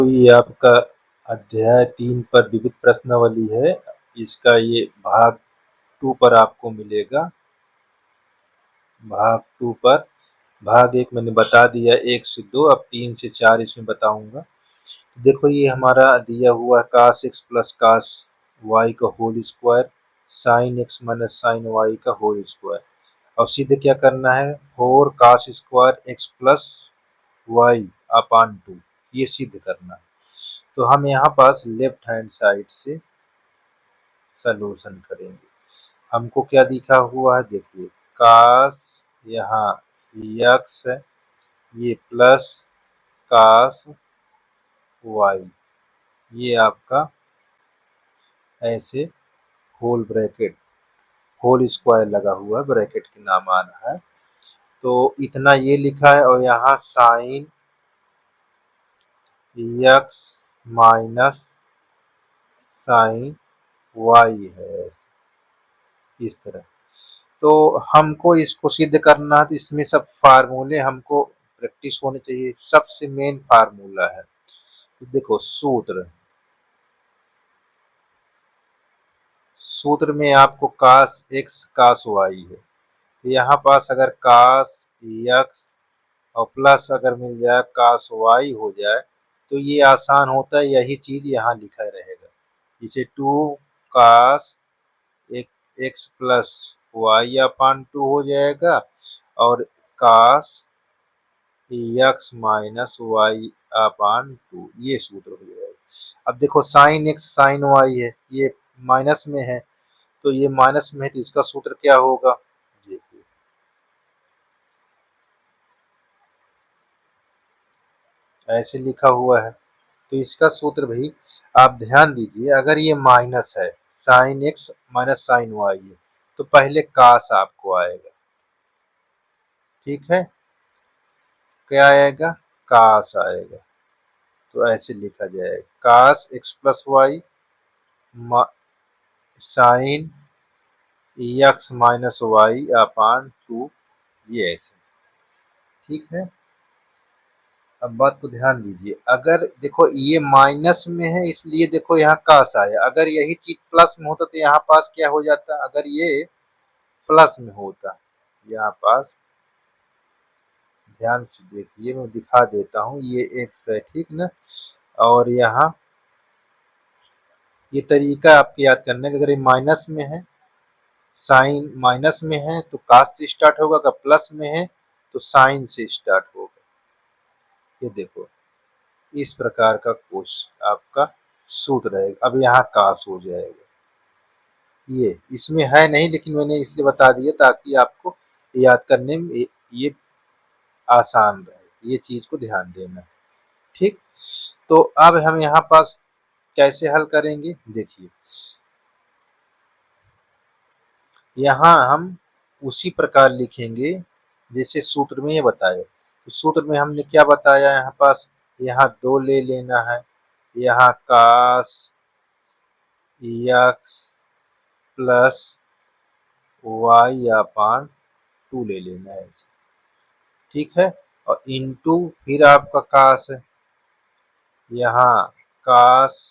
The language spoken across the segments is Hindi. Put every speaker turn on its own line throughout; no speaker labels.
ये आपका अध्याय 3 पर विविध प्रश्नावली है। इसका ये भाग 2 पर आपको मिलेगा। भाग 2 पर भाग 1 मैंने बता दिया 1 से 2, अब 3 से 4 इसमें बताऊंगा। देखो ये हमारा दिया हुआ cos x plus cos y का whole square sin x minus sin y का होल स्क्वायर, और सीधे क्या करना है 4 cos square x plus y upon 2, ये सिद्ध करना है। तो हम यहाँ पास लेफ्ट हैंड साइड से सलूशन करेंगे। हमको क्या दिखा हुआ है देखिए, कास यहाँ यक्स है, ये प्लस कास वाई, ये आपका ऐसे होल ब्रैकेट होल स्क्वायर लगा हुआ है, ब्रैकेट के नाम आना है। तो इतना ये लिखा है, और यहाँ sine x minus sine y है इस तरह। तो हमको इसको सिद्ध करना है, तो इसमें सब फार्मूले हमको प्रैक्टिस होने चाहिए। सबसे मेन फार्मूला है, तो देखो सूत्र में आपको कास एक्स कास वाई है, तो यहाँ पास अगर कास एक्स और प्लस अगर मिल जाए कास वाई हो जाए तो ये आसान होता है, यही चीज यहाँ लिखा रहेगा। इसे 2 कास एक्स प्लस वाई अपान 2 हो जाएगा, और कास एक्स माइनस वाई अपान 2, ये सूत्र हो जाएगा। अब देखो साइन एक्स साइन वाई है, ये माइनस में है, तो ये माइनस में है, तो इसका सूत्र क्या होगा देखिए, ऐसे लिखा हुआ है। तो इसका सूत्र भी आप ध्यान दीजिए, अगर ये माइनस है, sine x minus sine y है, तो पहले कास आपको आएगा, ठीक है, क्या आएगा कास आएगा। तो ऐसे लिखा जाएगा cos x plus y sine x minus y upon 2, ये ऐसे, ठीक है। अब बात को ध्यान दीजिए, अगर देखो ये माइनस में है इसलिए देखो यहाँ कास आया, अगर यही चीज प्लस में होता तो यहाँ पास क्या हो जाता, अगर ये प्लस में होता, यहाँ पास ध्यान से देखिए, मैं दिखा देता हूँ, ये एक्स है ठीक ना, और यहाँ ये तरीका आपको याद करने का, अगर ये माइनस में है, साइन माइनस में है तो कास से स्टार्ट होगा, अगर प्लस में है तो साइन से स्टार्ट होगा। ये देखो इस प्रकार का क्वेश्चन आपका सूत्र रहेगा। अब यहाँ कास हो जाएगा, ये इसमें है नहीं लेकिन मैंने इसलिए बता दिया ताकि आपको याद करने में ये आसान रहे, ये चीज को ध्यान देना, ठीक। तो अब हम यहाँ पास कैसे हल करेंगे देखिए, यहाँ हम उसी प्रकार लिखेंगे जैसे सूत्र में ये बताया। तो सूत्र में हमने क्या बताया, यहाँ पास यहाँ 2 ले लेना है, यहाँ कास एक्स प्लस वाई अपान 2 ले लेना है, ठीक है, और इनटू फिर आपका कास है, यहाँ कास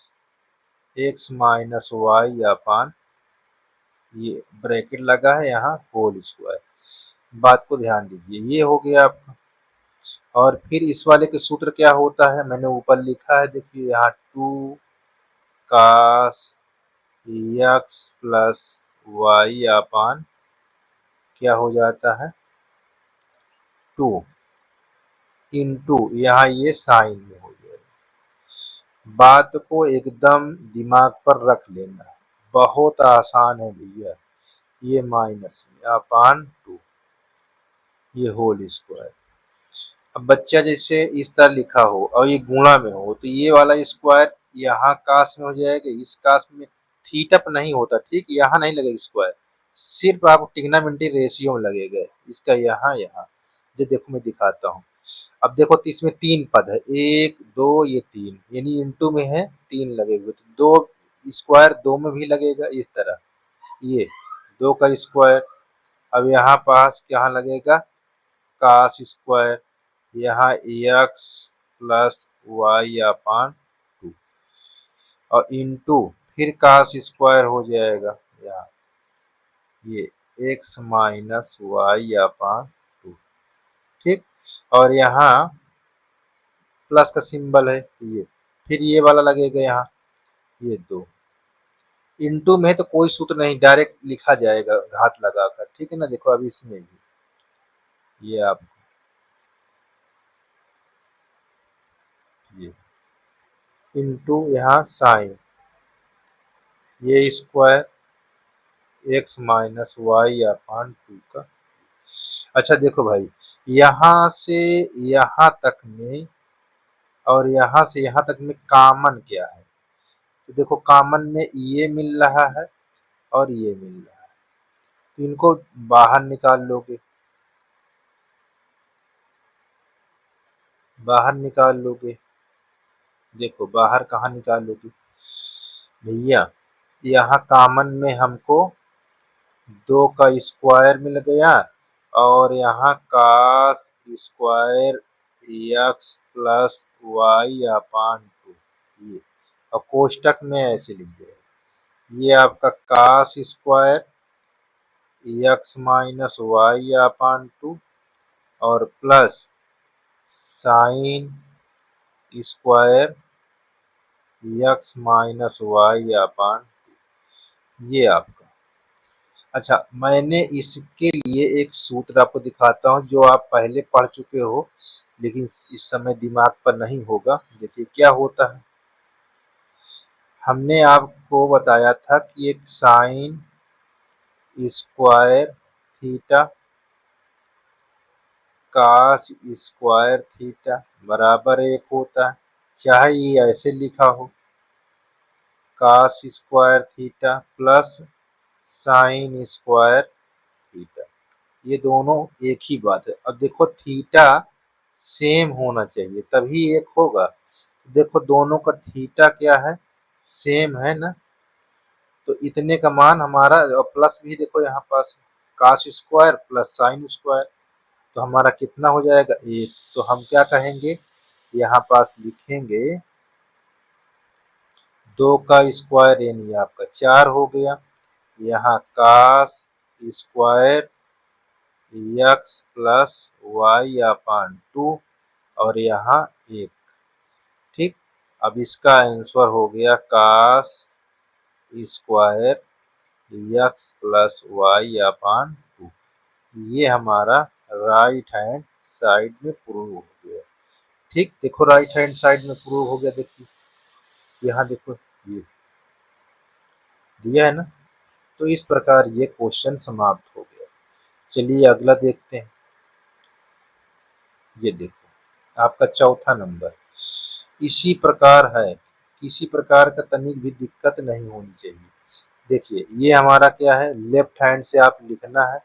एक्स माइनस वाई अपान, ये ब्रैकेट लगा है यहाँ होल स्क्वायर। बात को ध्यान दीजिए, ये हो गया आपका। और फिर इस वाले के सूत्र क्या होता है, मैंने ऊपर लिखा है देखिए, यहाँ 2 कास एक्स प्लस वाई अपान क्या हो जाता है 2 इंटू यहाँ ये साइन में हो जाएगा। बात को एकदम दिमाग पर रख लेना, बहुत आसान है भैया, ये माइनस में अपान 2, ये होल स्क्वायर। अब बच्चा जैसे इस तरह लिखा हो और ये गुणा में हो, तो ये वाला स्क्वायर यहाँ कास में हो जाएगा, इस कास में थीटा नहीं होता, ठीक, यहाँ नहीं लगेगा स्क्वायर, सिर्फ आपको ट्रिग्नोमेट्री रेशियो में लगेगा, इसका यहाँ यहाँ। ये देखो मैं दिखाता हूँ। अब देखो तो इसमें 3 पद है, 1 2 ये 3, यानी इंटू में है 3 लगे हुए, तो 2 स्क्वायर 2 में भी लगेगा इस तरह, ये 2 का स्क्वायर। अब यहाँ पास क्या लगेगा कास स्क्वायर, यहाँ एक्स प्लस वाई अपान और इंटू फिर कास स्क्वायर हो जाएगा यहाँ ये x minus y upon two. ठीक, और यहाँ प्लस का सिंबल है ये, फिर ये वाला लगेगा यहाँ ये 2। इंटू में तो कोई सूत्र नहीं, डायरेक्ट लिखा जाएगा घात लगाकर। ठीक है ना, देखो अभी इसमें भी ये आप ये इंटू यहाँ साइन ये square x minus y upon two का। अच्छा देखो भाई, यहाँ से यहाँ तक में और यहाँ से यहाँ तक में कॉमन क्या है, तो देखो कॉमन में ये मिल रहा है और ये मिल रहा है, तो इनको बाहर निकाल लोगे, बाहर निकाल लोगे। देखो बाहर कहाँ निकालोगे भैया, यहाँ कॉमन में हमको 2 का स्क्वायर मिल गया और यहाँ cos square x plus y upon two ये, और कोष्टक में ऐसे लिख दिया ये आपका cos square x minus y upon two और plus sine square x minus y upon ये आपका। अच्छा मैंने इसके लिए एक सूत्र आपको दिखाता हूँ जो आप पहले पढ़ चुके हो लेकिन इस समय दिमाग पर नहीं होगा। देखिए क्या होता है, हमने आपको बताया था कि एक sine square theta cos square theta बराबर 1 होता है, चाहे ये ऐसे लिखा हो cos square theta plus sine square theta, ये दोनों एक ही बात है। अब देखो थीटा सेम होना चाहिए तभी एक होगा, देखो दोनों का थीटा क्या है, सेम है ना, तो इतने का मान हमारा, और प्लस भी देखो यहाँ पास cos square plus sine square, तो हमारा कितना हो जाएगा 1, तो हम क्या कहेंगे यहाँ पास लिखेंगे 2 का स्क्वायर यानी आपका 4 हो गया, यहाँ cos square x plus y upon two और यहाँ 1। ठीक, अब इसका आंसर हो गया cos square x plus y upon two. ये हमारा राइट हैंड साइड में प्रूव हो गया। ठीक, देखो राइट हैंड साइड में प्रूव हो गया, देखिए यहाँ देखो ये दिया है ना, तो इस प्रकार ये क्वेश्चन समाप्त हो गया। चलिए अगला देखते हैं। ये देखो आपका चौथा नंबर इसी प्रकार है, किसी प्रकार का तनिक भी दिक्कत नहीं होनी चाहिए। देखिए ये हमारा क्या है, लेफ्ट हैंड से आप लिखना है,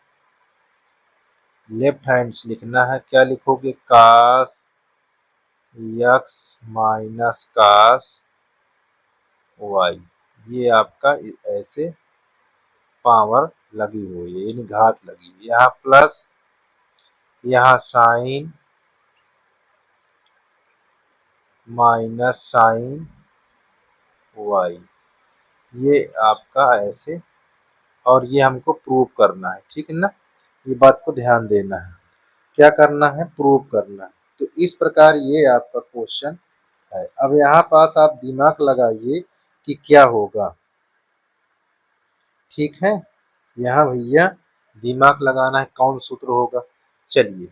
लेफ्ट हैंड से लिखना है, क्या लिखोगे कास एक्स माइनस कास वाई, ये आपका ऐसे पावर लगी हुई है यानी घात लगी हुई, यहाँ प्लस यहाँ साइन माइनस साइन वाई, ये आपका ऐसे, और ये हमको प्रूव करना है। ठीक है ना, ये बात को ध्यान देना है, क्या करना है प्रूव करना है। तो इस प्रकार ये आपका क्वेश्चन है। अब यहाँ पास आप दिमाग लगाइए कि क्या होगा। ठीक है, यहाँ भैया दिमाग लगाना है कौन सूत्र होगा। चलिए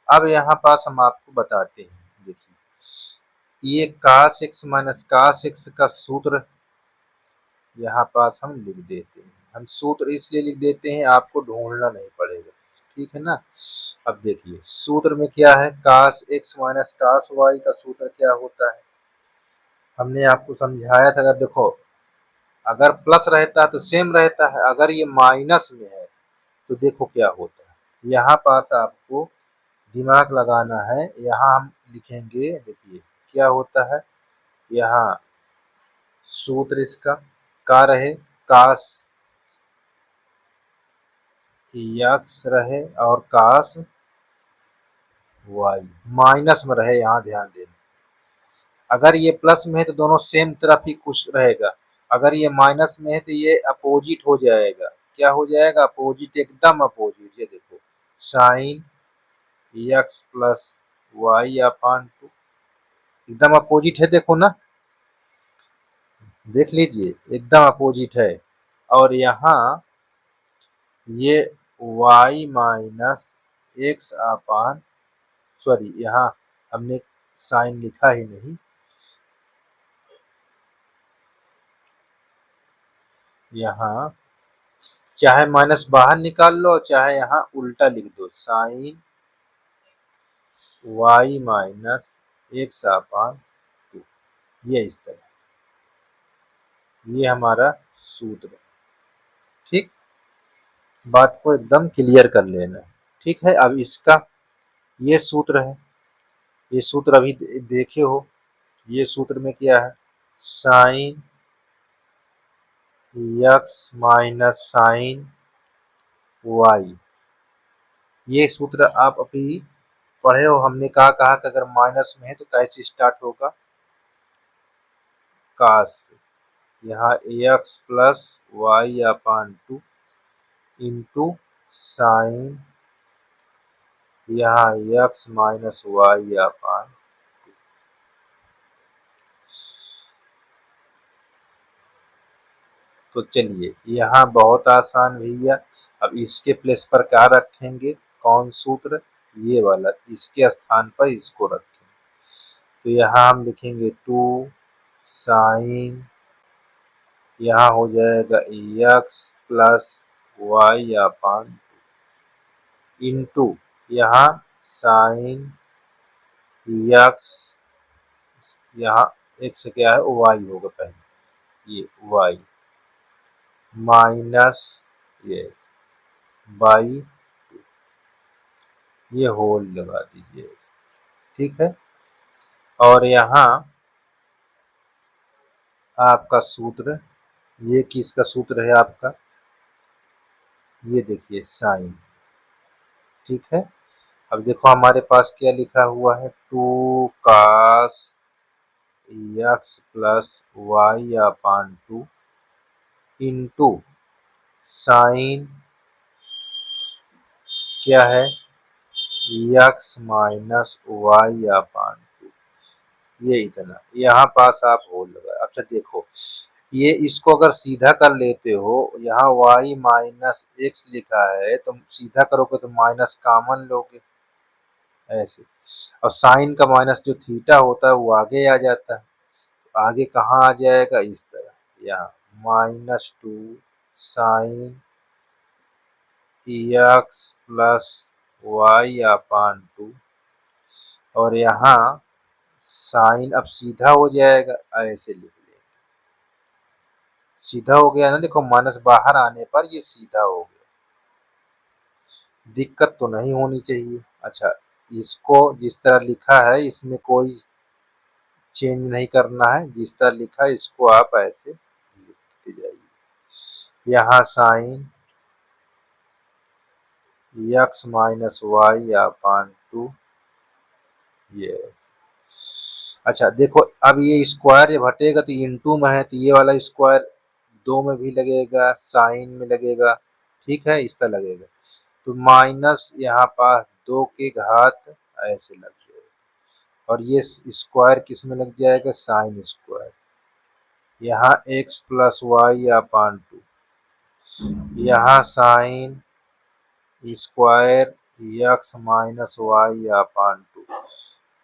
अब यहाँ पास हम आपको बताते हैं, देखिए ये कास एक्स माइनस कास एक्स का सूत्र यहाँ पास हम लिख देते हैं, हम सूत्र इसलिए लिख देते हैं आपको ढूंढना नहीं पड़ेगा। ठीक है ना, अब देखिए सूत्र में क्या है, कास एक्स माइनस कास वाई का सूत्र क्या होता है, हमने आपको समझाया था। अगर देखो अगर प्लस रहता है तो सेम रहता है, अगर ये माइनस में है तो देखो क्या होता है। यहाँ पास आपको दिमाग लगाना है, यहाँ हम लिखेंगे, देखिए क्या होता है, यहाँ सूत्र इसका का रहे कास एक्स रहे और कास वाई माइनस में रहे, यहाँ ध्यान देना, अगर ये प्लस में है तो दोनों सेम तरफ ही कुछ रहेगा, अगर ये माइनस में है तो ये अपोजिट हो जाएगा। क्या हो जाएगा? अपोजिट, एकदम अपोजिट। ये देखो, sine x plus y upon two, एकदम अपोजिट है, देखो ना, देख लीजिए, एकदम अपोजिट है। और यहाँ ये y माइनस एक्स अपान, सॉरी, यहाँ हमने साइन लिखा ही नहीं, यहाँ चाहे माइनस बाहर निकाल लो, चाहे यहाँ उल्टा लिख दो, sine y minus x upon two, ये इस तरह, ये हमारा सूत्र है। ठीक, बात को एकदम क्लियर कर लेना। ठीक है, अब इसका ये सूत्र है, ये सूत्र अभी देखे हो। ये सूत्र में क्या है? Sine x minus sine y, ये सूत्र आप अभी पढ़े हो। हमने कहा कि अगर माइनस में है तो कैसे स्टार्ट होगा? कास से। यहाँ x plus y upon two into sine, यहाँ एक्स माइनस वाई अपान, तो चलिए, यहाँ बहुत आसान भैया। अब इसके प्लेस पर क्या रखेंगे? कौन सूत्र? ये वाला, इसके स्थान पर इसको रखेंगे। तो यहाँ हम लिखेंगे टू साइन, यहाँ हो जाएगा एक्स प्लस वाई अपान इंटू, यहाँ साइन एक्स, यहाँ एक्स क्या है? वाई होगा पहले, ये वाई माइनस ये बाई, ये होल लगा दीजिए। ठीक है, और यहाँ आपका सूत्र, ये किसका सूत्र है आपका? ये देखिए, साइन। ठीक है, अब देखो हमारे पास क्या लिखा हुआ है? Two cos x plus y upon two into sine क्या है? X minus y upon two, ये इतना, यहाँ पास आप होल लगा। अच्छा देखो, ये इसको अगर सीधा कर लेते हो, यहाँ y माइनस एक्स लिखा है, तो सीधा करोगे तो माइनस कॉमन लोगे ऐसे, और साइन का माइनस जो थीटा होता है वो आगे आ जाता है। तो आगे कहाँ आ जाएगा? इस तरह, यहाँ minus two sine x plus y upon two, और यहाँ साइन अब सीधा हो जाएगा, ऐसे लिख लेंगे। सीधा हो गया ना, देखो माइनस बाहर आने पर ये सीधा हो गया, दिक्कत तो नहीं होनी चाहिए। अच्छा, इसको जिस तरह लिखा है इसमें कोई चेंज नहीं करना है, जिस तरह लिखा है इसको आप ऐसे लिखते जाइए। यहाँ sine x minus y upon two, ये। अच्छा देखो, अब ये स्क्वायर जब हटेगा तो इनटू में है, तो ये वाला स्क्वायर दो में भी लगेगा, साइन में लगेगा। ठीक है, इस तरह लगेगा, तो माइनस यहाँ पास दो के घात ऐसे लग जाएगा, और ये स्क्वायर किस में लग जाएगा? Sine square. यहाँ x plus y upon two, यहाँ sine square x minus y upon two.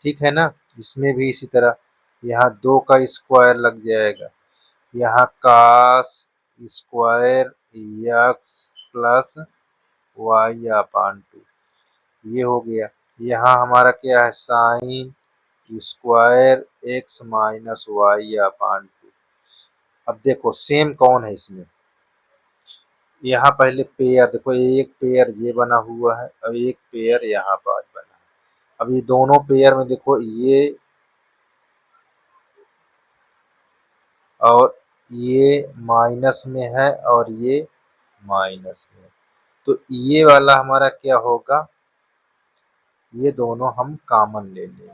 ठीक है ना, इसमें भी इसी तरह, यहाँ दो का स्क्वायर लग जाएगा, यहाँ cos square x plus y upon two, ये हो गया। यहाँ हमारा क्या है? Sine square x minus y upon two. अब देखो सेम कौन है इसमें? यहाँ पहले पेयर देखो, एक पेयर ये बना हुआ है और एक पेयर यहाँ पर बना है। अब ये दोनों पेयर में देखो, ये और ये माइनस में है और ये माइनस में है, तो ये वाला हमारा क्या होगा? ये दोनों हम कॉमन ले लेंगे।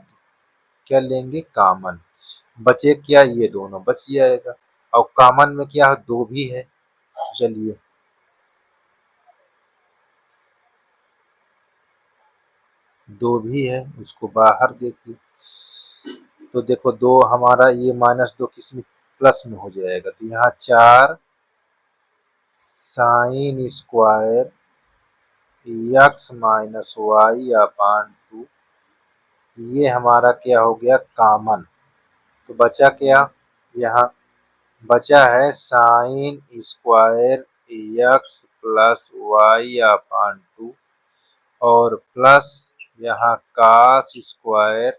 क्या लेंगे? कॉमन। बचे क्या, ये दोनों बच जाएगा। और कॉमन में क्या है, 2 भी है। चलिए 2 भी है, उसको बाहर देखिए। तो देखो 2 हमारा ये -2 किस में, प्लस में हो जाएगा। तो यहाँ 4 sine square x minus y upon 2, ये हमारा क्या हो गया, कॉमन। तो बचा क्या, यहाँ बचा है sine square x plus y upon 2 और प्लस यहाँ cos square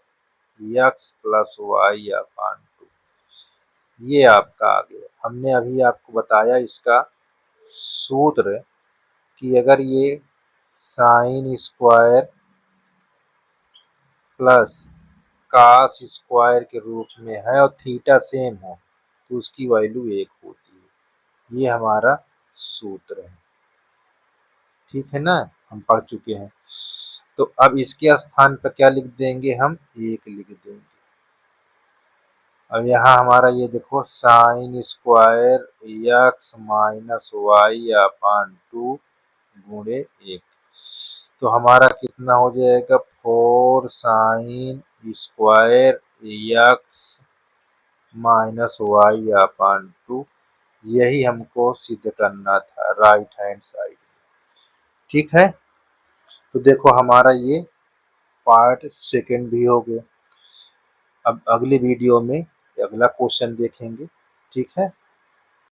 x plus y upon 2। ये आपका आ गया। हमने अभी आपको बताया इसका सूत्र कि अगर ये sine square plus cos square के रूप में है और थीटा सेम हो तो उसकी वैल्यू 1 होती है। ये हमारा सूत्र है। ठीक है ना, हम पढ़ चुके हैं। तो अब इसके स्थान पर क्या लिख देंगे, हम 1 लिख देंगे। अब यहाँ हमारा ये देखो sine square x minus y upon 2 गुणे 1, तो हमारा कितना हो जाएगा, 4 sine square x minus y upon 2। यही हमको सिद्ध करना था राइट हैंड साइड। ठीक है, तो देखो हमारा ये पार्ट सेकंड भी हो गया। अब अगली वीडियो में अगला क्वेश्चन देखेंगे। ठीक है।